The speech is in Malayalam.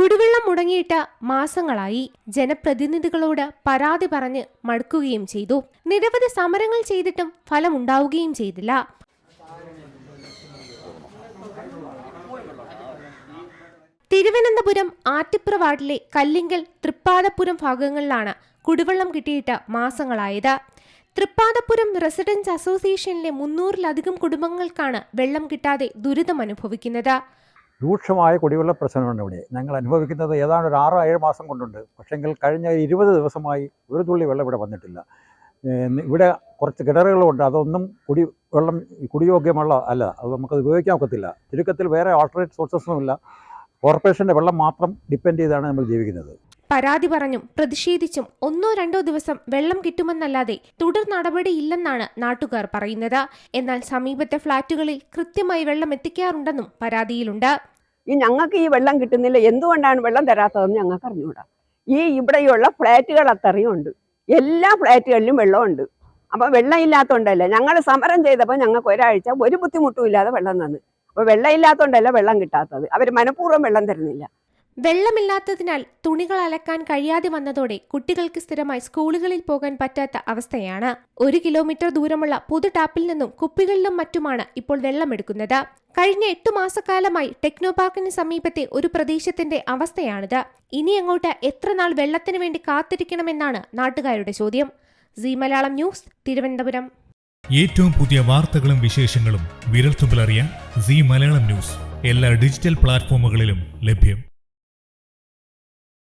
കുടിവെള്ളം മുടങ്ങിയിട്ട് മാസങ്ങളായി. ജനപ്രതിനിധികളോട് പരാതി പറഞ്ഞ് മടുക്കുകയും ചെയ്തു. നിരവധി സമരങ്ങൾ ചെയ്തിട്ടും ഫലമുണ്ടാവുകയും ചെയ്തില്ല. തിരുവനന്തപുരം ആറ്റിപ്ര വാർഡിലെ കല്ലിങ്കൽ തൃപ്പാദപുരം ഭാഗങ്ങളിലാണ് കുടിവെള്ളം കിട്ടിയിട്ട് മാസങ്ങളായത്. തൃപ്പാദപുരം റെസിഡൻസ് അസോസിയേഷനിലെ 300-ലധികം കുടുംബങ്ങൾക്കാണ് വെള്ളം കിട്ടാതെ ദുരിതം അനുഭവിക്കുന്നത്. രൂക്ഷമായ കുടിവെള്ള പ്രശ്നമുണ്ട് ഇവിടെ. ഞങ്ങൾ അനുഭവിക്കുന്നത് ഏതാണ്ട് ഒരു 6-7 മാസം കൊണ്ടുണ്ട്. പക്ഷെങ്കിൽ കഴിഞ്ഞ 20 ദിവസമായി ഒരു തുള്ളി വെള്ളം ഇവിടെ വന്നിട്ടില്ല. ഇവിടെ കുറച്ച് കിണറുകളുണ്ട്, അതൊന്നും കുടിയോഗ്യമുള്ള അല്ല, അത് നമുക്കത് ഉപയോഗിക്കാൻ ഒക്കത്തില്ല. ചുരുക്കത്തിൽ വേറെ ആൾട്ടർനേറ്റ് സോഴ്സസൊന്നുമില്ല. കോർപ്പറേഷൻ്റെ വെള്ളം മാത്രം ഡിപ്പെൻഡ് ചെയ്താണ് നമ്മൾ ജീവിക്കുന്നത്. പരാതി പറഞ്ഞും പ്രതിഷേധിച്ചും 1-2 ദിവസം വെള്ളം കിട്ടുമെന്നല്ലാതെ തുടർ നടപടിയില്ലെന്നാണ് നാട്ടുകാർ പറയുന്നത്. എന്നാൽ സമീപത്തെ ഫ്ളാറ്റുകളിൽ കൃത്യമായി വെള്ളം എത്തിക്കാറുണ്ടെന്നും പരാതിയിലുണ്ട്. ഞങ്ങൾക്ക് ഈ വെള്ളം കിട്ടുന്നില്ല, എന്തുകൊണ്ടാണ് വെള്ളം തരാത്തതെന്ന് ഞങ്ങൾക്ക് അറിഞ്ഞുകൂടാ. ഇവിടെയുള്ള ഫ്ലാറ്റുകൾ അത്രയും ഉണ്ട്, എല്ലാ ഫ്ലാറ്റുകളിലും വെള്ളമുണ്ട്. അപ്പോൾ വെള്ളം ഇല്ലാത്തതുകൊണ്ടല്ല, ഞങ്ങൾ സമരം ചെയ്തപ്പോൾ ഞങ്ങൾക്ക് ഒരാഴ്ച ഒരു ബുദ്ധിമുട്ടും ഇല്ലാതെ വെള്ളം തന്നു. അപ്പോൾ വെള്ളം ഇല്ലാത്തതുകൊണ്ടല്ല വെള്ളം കിട്ടാത്തത്, അവർ മനഃപൂർവ്വം വെള്ളം തരുന്നില്ല. വെള്ളമില്ലാത്തതിനാൽ തുണികൾ അലക്കാൻ കഴിയാതെ വന്നതോടെ കുട്ടികൾക്ക് സ്ഥിരമായി സ്കൂളുകളിൽ പോകാൻ പറ്റാത്ത അവസ്ഥയാണ്. 1 കിലോമീറ്റർ ദൂരമുള്ള പൊതു ടാപ്പിൽ നിന്നും കുപ്പികളിലും മറ്റുമാണ് ഇപ്പോൾ വെള്ളമെടുക്കുന്നത്. കഴിഞ്ഞ 8 മാസക്കാലമായി ടെക്നോപാർക്കിന് സമീപത്തെ ഒരു പ്രദേശത്തിന്റെ അവസ്ഥയാണിത്. ഇനി അങ്ങോട്ട് എത്ര നാൾ വെള്ളത്തിന് വേണ്ടി കാത്തിരിക്കണമെന്നാണ് നാട്ടുകാരുടെ ചോദ്യം. സീ മലയാളം ന്യൂസ്, തിരുവനന്തപുരം. ഏറ്റവും പുതിയ വാർത്തകളും വിശേഷങ്ങളും വിരൽത്തുമ്പിലറിയാൻ സീ മലയാളം ന്യൂസ് എല്ലാ ഡിജിറ്റൽ പ്ലാറ്റ്ഫോമുകളിലും ലഭ്യം.